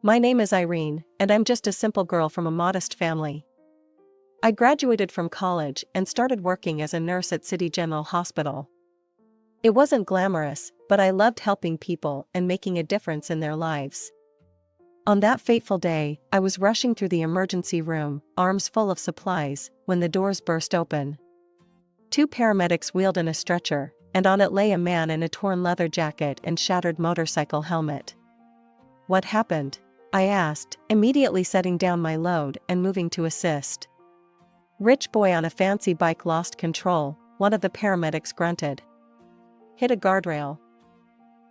My name is Irene, and I'm just a simple girl from a modest family. I graduated from college and started working as a nurse at City General Hospital. It wasn't glamorous, but I loved helping people and making a difference in their lives. On that fateful day, I was rushing through the emergency room, arms full of supplies, when the doors burst open. Two paramedics wheeled in a stretcher, and on it lay a man in a torn leather jacket and shattered motorcycle helmet. "What happened?" I asked, immediately setting down my load and moving to assist. "Rich boy on a fancy bike lost control," one of the paramedics grunted. "Hit a guardrail.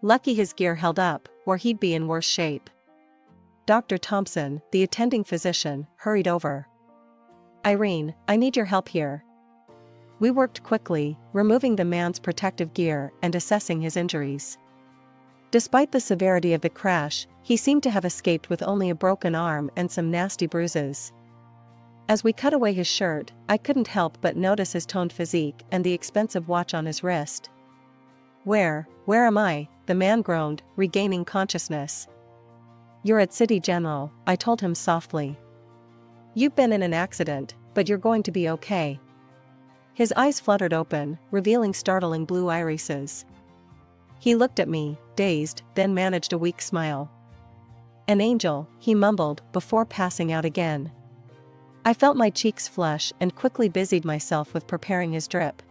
Lucky his gear held up, or he'd be in worse shape." Dr. Thompson, the attending physician, hurried over. "Irene, I need your help here." We worked quickly, removing the man's protective gear and assessing his injuries. Despite the severity of the crash, he seemed to have escaped with only a broken arm and some nasty bruises. As we cut away his shirt, I couldn't help but notice his toned physique and the expensive watch on his wrist. Where am I?" the man groaned, regaining consciousness. "You're at City General," I told him softly. "You've been in an accident, but you're going to be okay." His eyes fluttered open, revealing startling blue irises. He looked at me, dazed, then managed a weak smile. "An angel," he mumbled, before passing out again. I felt my cheeks flush and quickly busied myself with preparing his drip.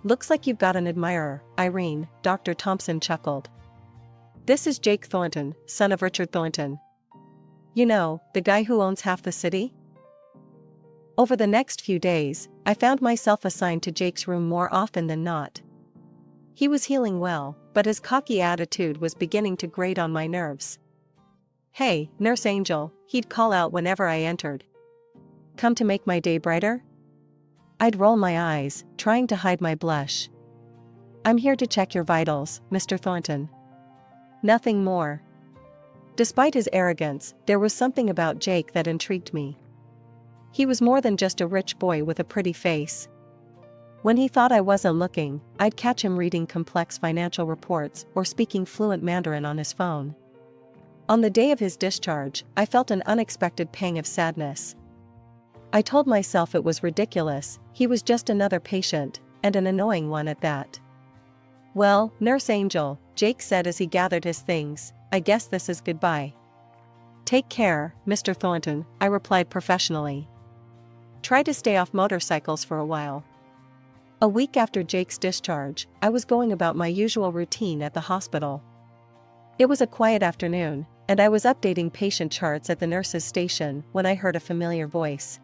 "Looks like you've got an admirer, Irene," Dr. Thompson chuckled. "This is Jake Thornton, son of Richard Thornton. You know, the guy who owns half the city?" Over the next few days, I found myself assigned to Jake's room more often than not. He was healing well, but his cocky attitude was beginning to grate on my nerves. "Hey, Nurse Angel," he'd call out whenever I entered. "Come to make my day brighter?" I'd roll my eyes, trying to hide my blush. "I'm here to check your vitals, Mr. Thornton. Nothing more." Despite his arrogance, there was something about Jake that intrigued me. He was more than just a rich boy with a pretty face. When he thought I wasn't looking, I'd catch him reading complex financial reports or speaking fluent Mandarin on his phone. On the day of his discharge, I felt an unexpected pang of sadness. I told myself it was ridiculous, he was just another patient, and an annoying one at that. "Well, Nurse Angel," Jake said as he gathered his things, "I guess this is goodbye." "Take care, Mr. Thornton," I replied professionally. "Try to stay off motorcycles for a while." A week after Jake's discharge, I was going about my usual routine at the hospital. It was a quiet afternoon, and I was updating patient charts at the nurse's station when I heard a familiar voice.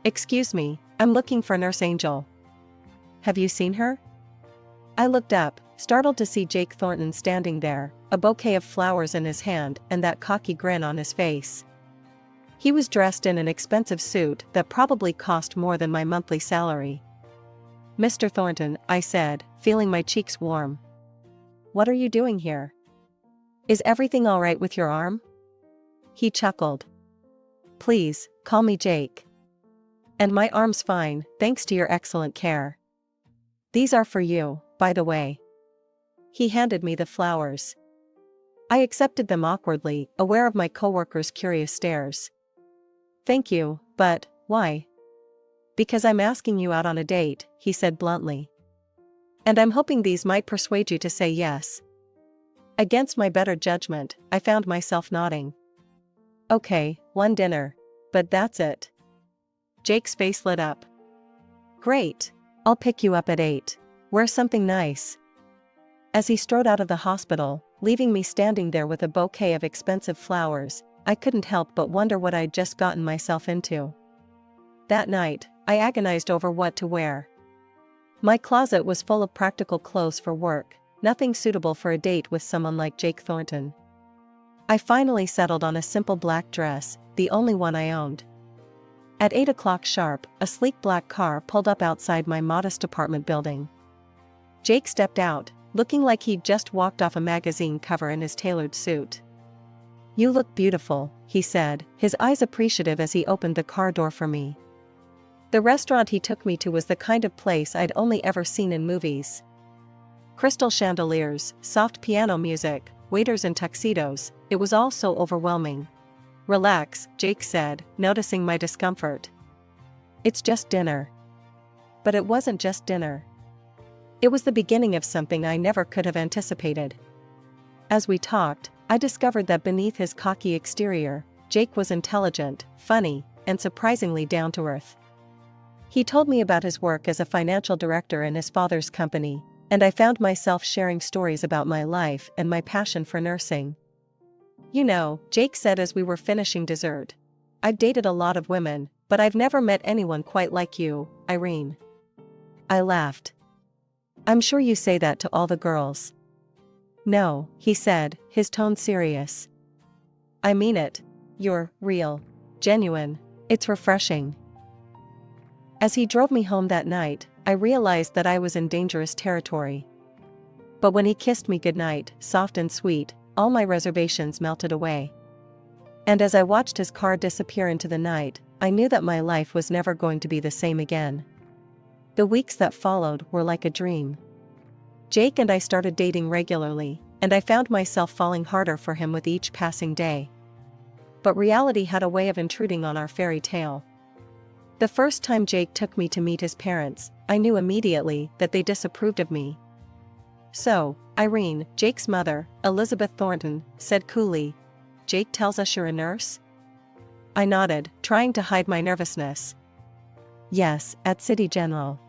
"Excuse me, I'm looking for Nurse Angel. Have you seen her?" I looked up, startled to see Jake Thornton standing there, a bouquet of flowers in his hand and that cocky grin on his face. He was dressed in an expensive suit that probably cost more than my monthly salary. "Mr. Thornton," I said, feeling my cheeks warm. "What are you doing here? Is everything all right with your arm?" He chuckled. "Please, call me Jake. And my arm's fine, thanks to your excellent care. These are for you, by the way." He handed me the flowers. I accepted them awkwardly, aware of my coworkers' curious stares. "Thank you, but why?" "Because I'm asking you out on a date," he said bluntly. "And I'm hoping these might persuade you to say yes." Against my better judgment, I found myself nodding. "Okay, one dinner. But that's it." Jake's face lit up. "Great. I'll pick you up at 8. Wear something nice." As he strode out of the hospital, leaving me standing there with a bouquet of expensive flowers, I couldn't help but wonder what I'd just gotten myself into. That night, I agonized over what to wear. My closet was full of practical clothes for work, nothing suitable for a date with someone like Jake Thornton. I finally settled on a simple black dress, the only one I owned. At 8 o'clock sharp, a sleek black car pulled up outside my modest apartment building. Jake stepped out, looking like he'd just walked off a magazine cover in his tailored suit. "You look beautiful," he said, his eyes appreciative as he opened the car door for me. The restaurant he took me to was the kind of place I'd only ever seen in movies. Crystal chandeliers, soft piano music, waiters in tuxedos, It was all so overwhelming. "Relax," Jake said, noticing my discomfort. "It's just dinner." But it wasn't just dinner. It was the beginning of something I never could have anticipated. As we talked, I discovered that beneath his cocky exterior, Jake was intelligent, funny, and surprisingly down-to-earth. He told me about his work as a financial director in his father's company, and I found myself sharing stories about my life and my passion for nursing. "You know," Jake said as we were finishing dessert, "I've dated a lot of women, but I've never met anyone quite like you, Irene." I laughed. "I'm sure you say that to all the girls." "No," he said, his tone serious. "I mean it. You're real. Genuine. It's refreshing." As he drove me home that night, I realized that I was in dangerous territory. But when he kissed me goodnight, soft and sweet, all my reservations melted away. And as I watched his car disappear into the night, I knew that my life was never going to be the same again. The weeks that followed were like a dream. Jake and I started dating regularly, and I found myself falling harder for him with each passing day. But reality had a way of intruding on our fairy tale. The first time Jake took me to meet his parents, I knew immediately that they disapproved of me. "So, Irene," Jake's mother, Elizabeth Thornton, said coolly, "Jake tells us you're a nurse?" I nodded, trying to hide my nervousness. "Yes, at City General."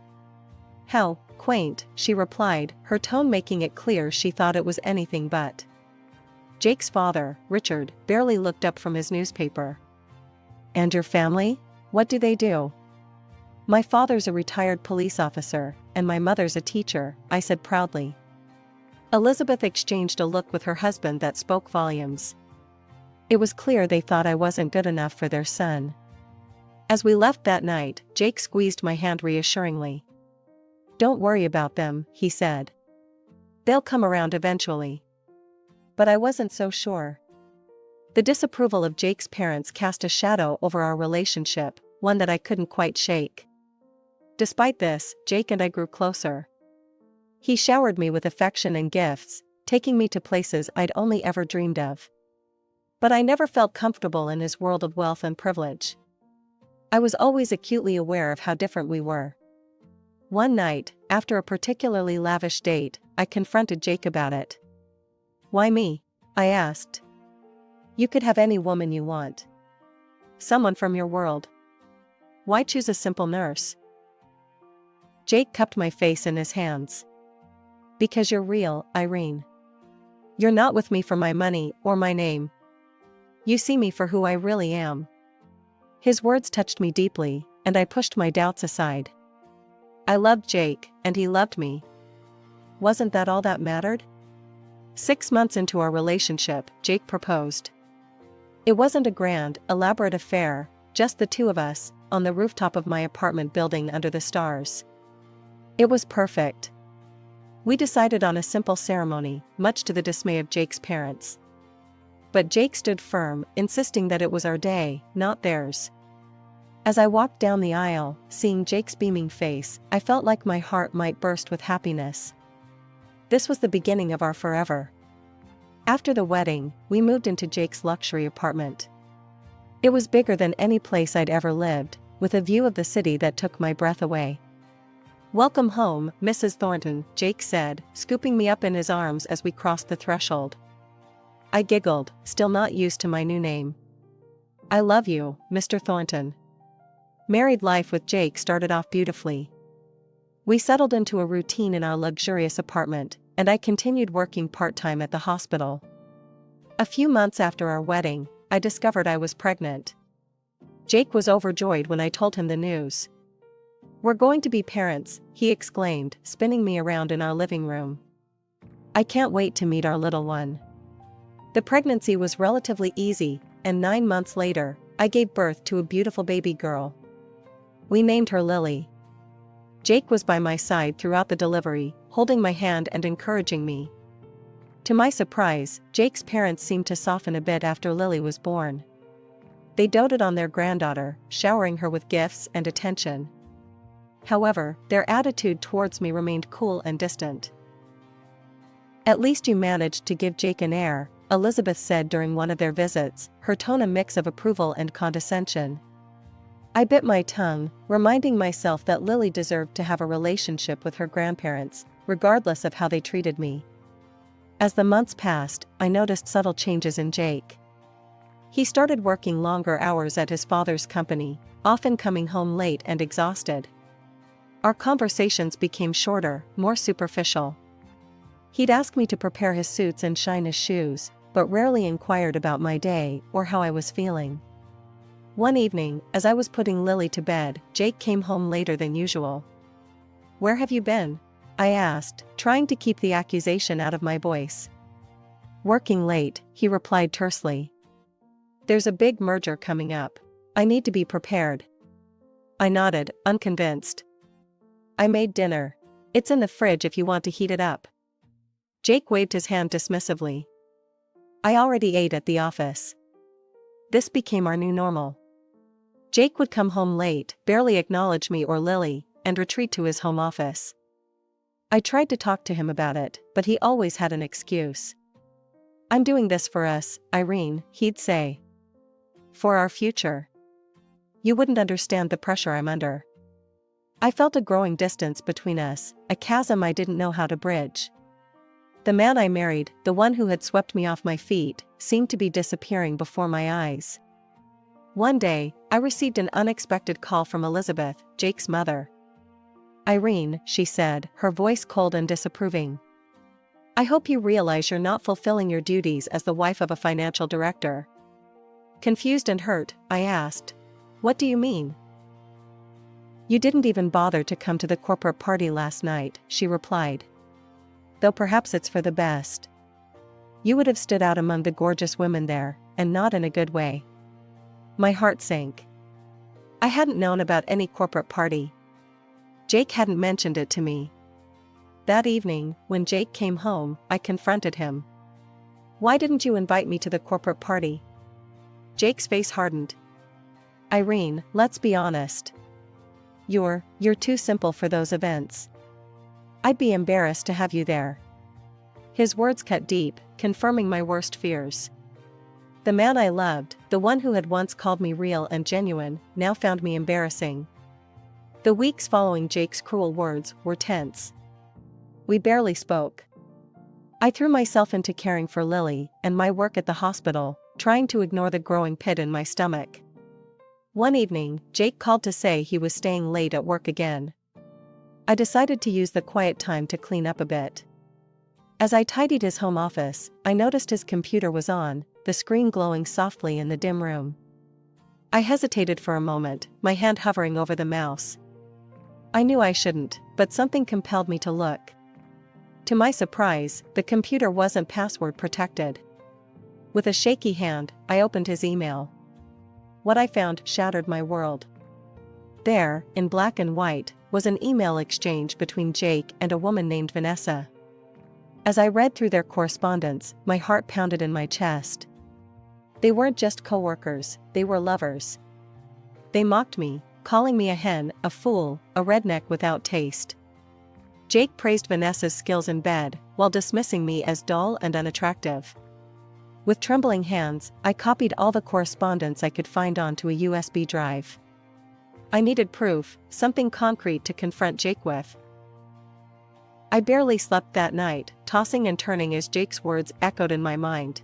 "How quaint," she replied, her tone making it clear she thought it was anything but. Jake's father, Richard, barely looked up from his newspaper. "And your family? What do they do?" "My father's a retired police officer, and my mother's a teacher," I said proudly. Elizabeth exchanged a look with her husband that spoke volumes. It was clear they thought I wasn't good enough for their son. As we left that night, Jake squeezed my hand reassuringly. "Don't worry about them," he said. "They'll come around eventually." But I wasn't so sure. The disapproval of Jake's parents cast a shadow over our relationship, one that I couldn't quite shake. Despite this, Jake and I grew closer. He showered me with affection and gifts, taking me to places I'd only ever dreamed of. But I never felt comfortable in his world of wealth and privilege. I was always acutely aware of how different we were. One night, after a particularly lavish date, I confronted Jake about it. "Why me?" I asked. "You could have any woman you want. Someone from your world. Why choose a simple nurse?" Jake cupped my face in his hands. "Because you're real, Irene. You're not with me for my money or my name. You see me for who I really am." His words touched me deeply, and I pushed my doubts aside. I loved Jake, and he loved me. Wasn't that all that mattered? 6 months into our relationship, Jake proposed. It wasn't a grand, elaborate affair, just the two of us, on the rooftop of my apartment building under the stars. It was perfect. We decided on a simple ceremony, much to the dismay of Jake's parents. But Jake stood firm, insisting that it was our day, not theirs. As I walked down the aisle, seeing Jake's beaming face, I felt like my heart might burst with happiness. This was the beginning of our forever. After the wedding, we moved into Jake's luxury apartment. It was bigger than any place I'd ever lived, with a view of the city that took my breath away. "Welcome home, Mrs. Thornton," Jake said, scooping me up in his arms as we crossed the threshold. I giggled, still not used to my new name. "I love you, Mr. Thornton." Married life with Jake started off beautifully. We settled into a routine in our luxurious apartment, and I continued working part-time at the hospital. A few months after our wedding, I discovered I was pregnant. Jake was overjoyed when I told him the news. "We're going to be parents," he exclaimed, spinning me around in our living room. "I can't wait to meet our little one." The pregnancy was relatively easy, and 9 months later, I gave birth to a beautiful baby girl. We named her Lily. Jake was by my side throughout the delivery, holding my hand and encouraging me. To my surprise, Jake's parents seemed to soften a bit after Lily was born. They doted on their granddaughter, showering her with gifts and attention. However, their attitude towards me remained cool and distant. "At least you managed to give Jake an heir," Elizabeth said during one of their visits, her tone a mix of approval and condescension. I bit my tongue, reminding myself that Lily deserved to have a relationship with her grandparents, regardless of how they treated me. As the months passed, I noticed subtle changes in Jake. He started working longer hours at his father's company, often coming home late and exhausted. Our conversations became shorter, more superficial. He'd ask me to prepare his suits and shine his shoes, but rarely inquired about my day or how I was feeling. One evening, as I was putting Lily to bed, Jake came home later than usual. "Where have you been?" I asked, trying to keep the accusation out of my voice. "Working late," he replied tersely. "There's a big merger coming up. I need to be prepared." I nodded, unconvinced. "I made dinner. It's in the fridge if you want to heat it up." Jake waved his hand dismissively. "I already ate at the office." This became our new normal. Jake would come home late, barely acknowledge me or Lily, and retreat to his home office. I tried to talk to him about it, but he always had an excuse. "I'm doing this for us, Irene," he'd say. "For our future. You wouldn't understand the pressure I'm under." I felt a growing distance between us, a chasm I didn't know how to bridge. The man I married, the one who had swept me off my feet, seemed to be disappearing before my eyes. One day, I received an unexpected call from Elizabeth, Jake's mother. "Irene," she said, her voice cold and disapproving. "I hope you realize you're not fulfilling your duties as the wife of a financial director." Confused and hurt, I asked, "What do you mean?" "You didn't even bother to come to the corporate party last night," she replied. "Though perhaps it's for the best. You would have stood out among the gorgeous women there, and not in a good way." My heart sank. I hadn't known about any corporate party. Jake hadn't mentioned it to me. That evening, when Jake came home, I confronted him. "Why didn't you invite me to the corporate party?" Jake's face hardened. "Irene, let's be honest. You're too simple for those events. I'd be embarrassed to have you there." His words cut deep, confirming my worst fears. The man I loved, the one who had once called me real and genuine, now found me embarrassing. The weeks following Jake's cruel words were tense. We barely spoke. I threw myself into caring for Lily and my work at the hospital, trying to ignore the growing pit in my stomach. One evening, Jake called to say he was staying late at work again. I decided to use the quiet time to clean up a bit. As I tidied his home office, I noticed his computer was on, the screen glowing softly in the dim room. I hesitated for a moment, my hand hovering over the mouse. I knew I shouldn't, but something compelled me to look. To my surprise, the computer wasn't password protected. With a shaky hand, I opened his email. What I found shattered my world. There, in black and white, was an email exchange between Jake and a woman named Vanessa. As I read through their correspondence, my heart pounded in my chest. They weren't just co-workers, they were lovers. They mocked me, calling me a hen, a fool, a redneck without taste. Jake praised Vanessa's skills in bed, while dismissing me as dull and unattractive. With trembling hands, I copied all the correspondence I could find onto a USB drive. I needed proof, something concrete to confront Jake with. I barely slept that night, tossing and turning as Jake's words echoed in my mind.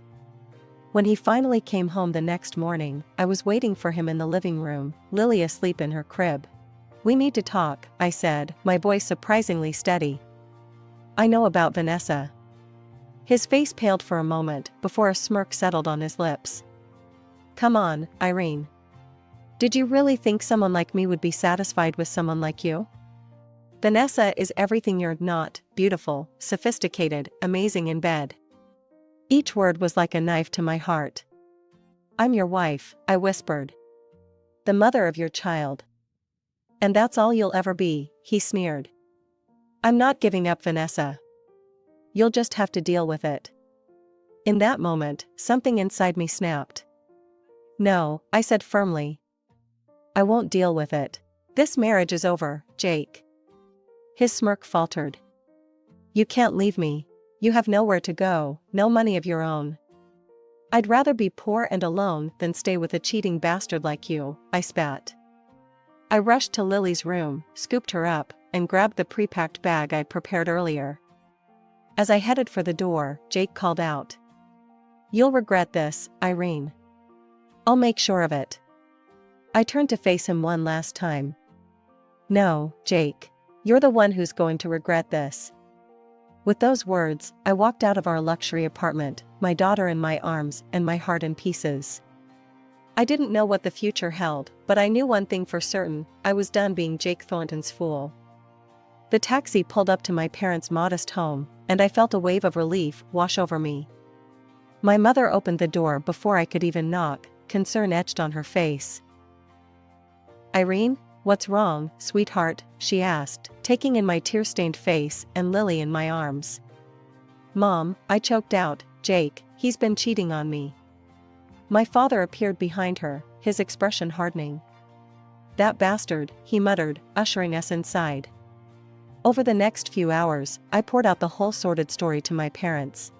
When he finally came home the next morning, I was waiting for him in the living room, Lily asleep in her crib. "We need to talk," I said, my voice surprisingly steady. "I know about Vanessa." His face paled for a moment, before a smirk settled on his lips. "Come on, Irene. Did you really think someone like me would be satisfied with someone like you? Vanessa is everything you're not: beautiful, sophisticated, amazing in bed." Each word was like a knife to my heart. "I'm your wife," I whispered. "The mother of your child. And that's all you'll ever be," he sneered. "I'm not giving up Vanessa. You'll just have to deal with it." In that moment, something inside me snapped. "No," I said firmly. "I won't deal with it. This marriage is over, Jake." His smirk faltered. "You can't leave me. You have nowhere to go, no money of your own." I'd rather be poor and alone than stay with a cheating bastard like you, I spat. I rushed to Lily's room, scooped her up, and grabbed the pre-packed bag I'd prepared earlier. As I headed for the door, Jake called out. "You'll regret this, Irene." "I'll make sure of it." I turned to face him one last time. "No, Jake. You're the one who's going to regret this." With those words, I walked out of our luxury apartment, my daughter in my arms and my heart in pieces. I didn't know what the future held, but I knew one thing for certain: I was done being Jake Thornton's fool. The taxi pulled up to my parents' modest home, and I felt a wave of relief wash over me. My mother opened the door before I could even knock, concern etched on her face. "Irene, what's wrong, sweetheart?" she asked, taking in my tear-stained face and Lily in my arms. "Mom," I choked out, "Jake, he's been cheating on me." My father appeared behind her, his expression hardening. "That bastard," he muttered, ushering us inside. Over the next few hours, I poured out the whole sordid story to my parents.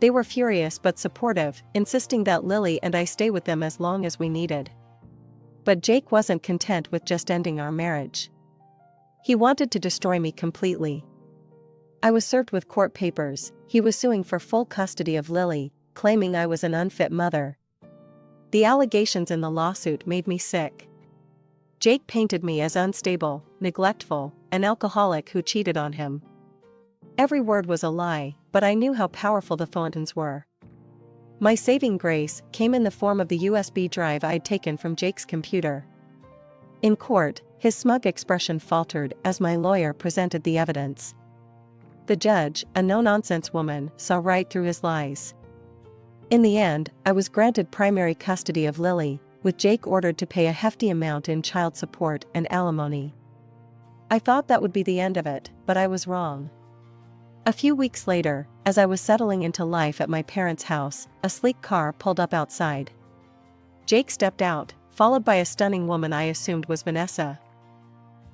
They were furious but supportive, insisting that Lily and I stay with them as long as we needed. But Jake wasn't content with just ending our marriage. He wanted to destroy me completely. I was served with court papers. He was suing for full custody of Lily, claiming I was an unfit mother. The allegations in the lawsuit made me sick. Jake painted me as unstable, neglectful, an alcoholic who cheated on him. Every word was a lie, but I knew how powerful the Thorntons were. My saving grace came in the form of the USB drive I'd taken from Jake's computer. In court, his smug expression faltered as my lawyer presented the evidence. The judge, a no-nonsense woman, saw right through his lies. In the end, I was granted primary custody of Lily, with Jake ordered to pay a hefty amount in child support and alimony. I thought that would be the end of it, but I was wrong. A few weeks later, as I was settling into life at my parents' house, a sleek car pulled up outside. Jake stepped out, followed by a stunning woman I assumed was Vanessa.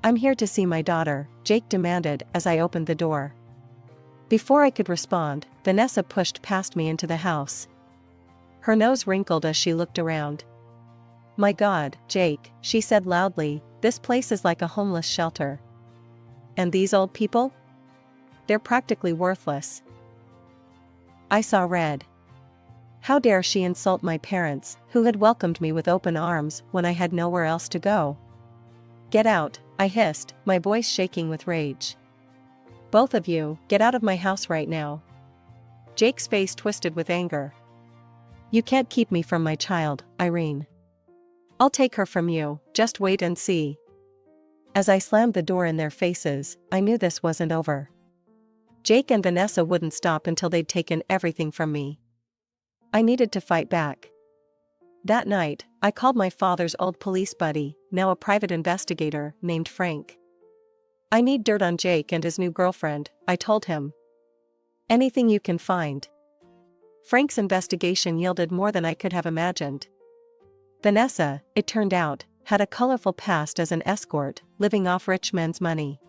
"I'm here to see my daughter," Jake demanded as I opened the door. Before I could respond, Vanessa pushed past me into the house. Her nose wrinkled as she looked around. "My God, Jake," she said loudly, "this place is like a homeless shelter. And these old people? They're practically worthless." I saw red. How dare she insult my parents, who had welcomed me with open arms when I had nowhere else to go? "Get out," I hissed, my voice shaking with rage. "Both of you, get out of my house right now." Jake's face twisted with anger. "You can't keep me from my child, Irene. I'll take her from you, just wait and see." As I slammed the door in their faces, I knew this wasn't over. Jake and Vanessa wouldn't stop until they'd taken everything from me. I needed to fight back. That night, I called my father's old police buddy, now a private investigator, named Frank. "I need dirt on Jake and his new girlfriend," I told him. "Anything you can find." Frank's investigation yielded more than I could have imagined. Vanessa, it turned out, had a colorful past as an escort, living off rich men's money.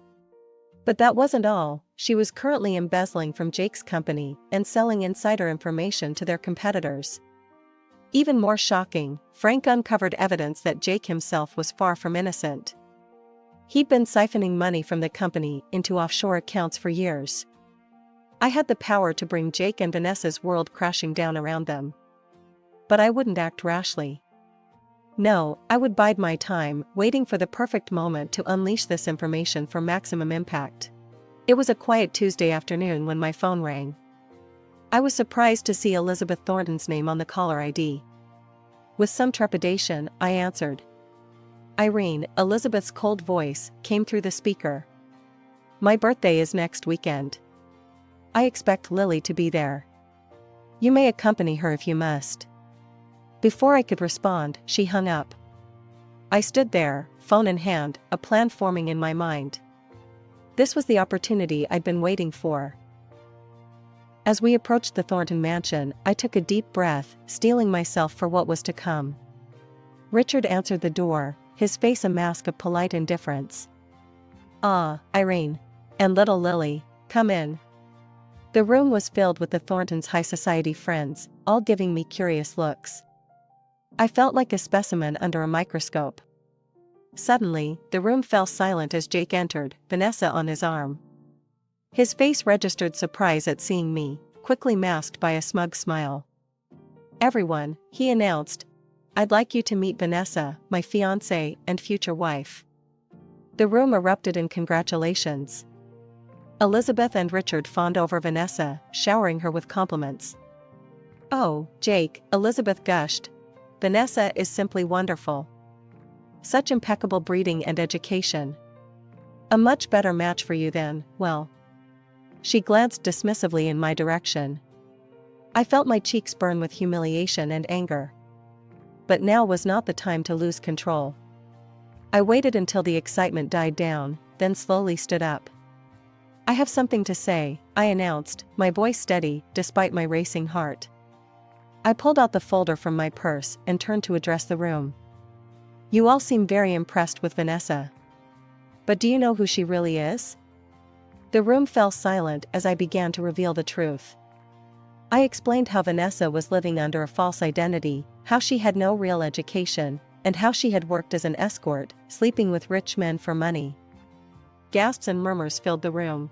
But that wasn't all. She was currently embezzling from Jake's company and selling insider information to their competitors. Even more shocking, Frank uncovered evidence that Jake himself was far from innocent. He'd been siphoning money from the company into offshore accounts for years. I had the power to bring Jake and Vanessa's world crashing down around them. But I wouldn't act rashly. No, I would bide my time, waiting for the perfect moment to unleash this information for maximum impact. It was a quiet Tuesday afternoon when my phone rang. I was surprised to see Elizabeth Thornton's name on the caller ID. With some trepidation, I answered. "Irene," Elizabeth's cold voice came through the speaker. "My birthday is next weekend. I expect Lily to be there. You may accompany her if you must." Before I could respond, she hung up. I stood there, phone in hand, a plan forming in my mind. This was the opportunity I'd been waiting for. As we approached the Thornton mansion, I took a deep breath, steeling myself for what was to come. Richard answered the door, his face a mask of polite indifference. "Ah, Irene. And little Lily, come in." The room was filled with the Thorntons' high society friends, all giving me curious looks. I felt like a specimen under a microscope. Suddenly, the room fell silent as Jake entered, Vanessa on his arm. His face registered surprise at seeing me, quickly masked by a smug smile. "Everyone," he announced, "I'd like you to meet Vanessa, my fiancée and future wife." The room erupted in congratulations. Elizabeth and Richard fawned over Vanessa, showering her with compliments. "Oh, Jake," Elizabeth gushed, "Vanessa is simply wonderful. Such impeccable breeding and education. A much better match for you than, well." She glanced dismissively in my direction. I felt my cheeks burn with humiliation and anger. But now was not the time to lose control. I waited until the excitement died down, then slowly stood up. "I have something to say," I announced, my voice steady, despite my racing heart. I pulled out the folder from my purse and turned to address the room. "You all seem very impressed with Vanessa. But do you know who she really is?" The room fell silent as I began to reveal the truth. I explained how Vanessa was living under a false identity, how she had no real education, and how she had worked as an escort, sleeping with rich men for money. Gasps and murmurs filled the room.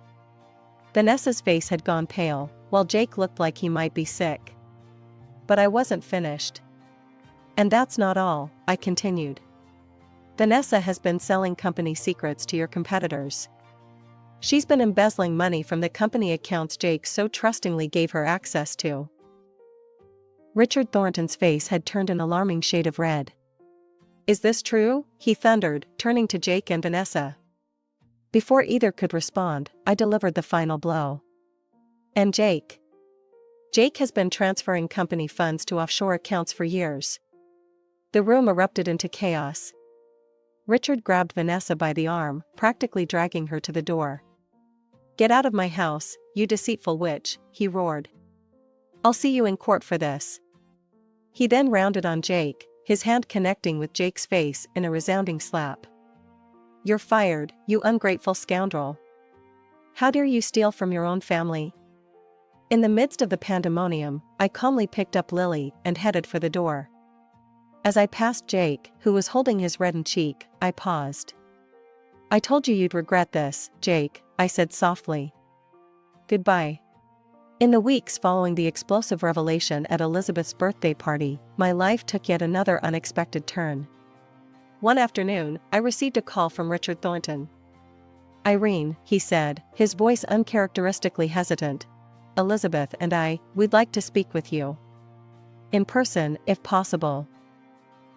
Vanessa's face had gone pale, while Jake looked like he might be sick. But I wasn't finished. "And that's not all," I continued. "Vanessa has been selling company secrets to your competitors. She's been embezzling money from the company accounts Jake so trustingly gave her access to." Richard Thornton's face had turned an alarming shade of red. "Is this true?" he thundered, turning to Jake and Vanessa. Before either could respond, I delivered the final blow. "And Jake? Jake has been transferring company funds to offshore accounts for years." The room erupted into chaos. Richard grabbed Vanessa by the arm, practically dragging her to the door. "Get out of my house, you deceitful witch," he roared. "I'll see you in court for this." He then rounded on Jake, his hand connecting with Jake's face in a resounding slap. "You're fired, you ungrateful scoundrel. How dare you steal from your own family?" In the midst of the pandemonium, I calmly picked up Lily and headed for the door. As I passed Jake, who was holding his reddened cheek, I paused. "I told you you'd regret this, Jake," I said softly. "Goodbye." In the weeks following the explosive revelation at Elizabeth's birthday party, my life took yet another unexpected turn. One afternoon, I received a call from Richard Thornton. "Irene," he said, his voice uncharacteristically hesitant, "Elizabeth and we'd like to speak with you. In person, if possible."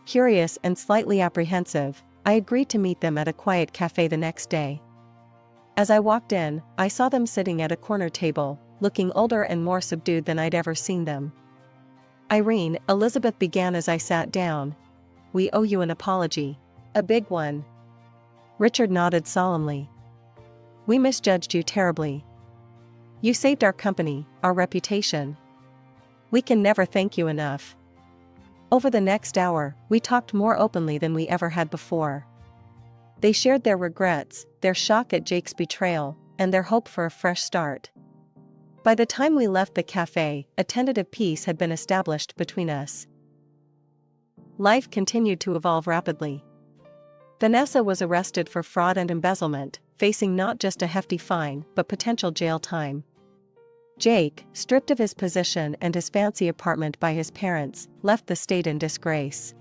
Curious and slightly apprehensive, I agreed to meet them at a quiet cafe the next day. As I walked in, I saw them sitting at a corner table, looking older and more subdued than I'd ever seen them. "Irene," Elizabeth began as I sat down, "we owe you an apology. A big one." Richard nodded solemnly. "We misjudged you terribly. You saved our company, our reputation. We can never thank you enough." Over the next hour, we talked more openly than we ever had before. They shared their regrets, their shock at Jake's betrayal, and their hope for a fresh start. By the time we left the cafe, a tentative peace had been established between us. Life continued to evolve rapidly. Vanessa was arrested for fraud and embezzlement, facing not just a hefty fine but potential jail time. Jake, stripped of his position and his fancy apartment by his parents, left the state in disgrace.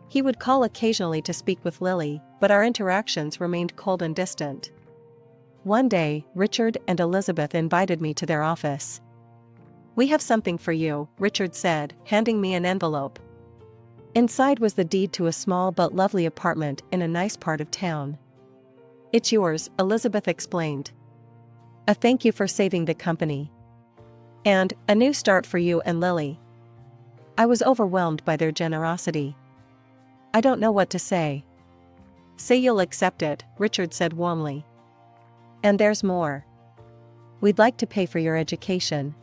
He would call occasionally to speak with Lily, but our interactions remained cold and distant. One day, Richard and Elizabeth invited me to their office. "We have something for you," Richard said, handing me an envelope. Inside was the deed to a small but lovely apartment in a nice part of town. "It's yours," Elizabeth explained. "A thank you for saving the company. And a new start for you and Lily." I was overwhelmed by their generosity. "I don't know what to say." "Say you'll accept it," Richard said warmly. "And there's more. We'd like to pay for your education.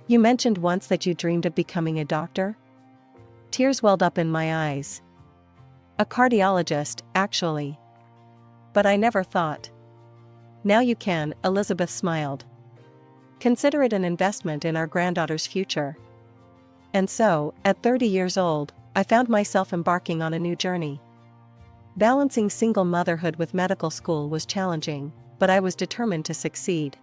You mentioned once that you dreamed of becoming a doctor?" Tears welled up in my eyes. "A cardiologist, actually. But I never thought." "Now you can," Elizabeth smiled. Consider it an investment in our granddaughter's future. And so, at 30 years old, I found myself embarking on a new journey. Balancing single motherhood with medical school was challenging, but I was determined to succeed.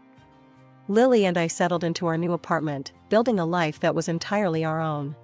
Lily and I settled into our new apartment, building a life that was entirely our own.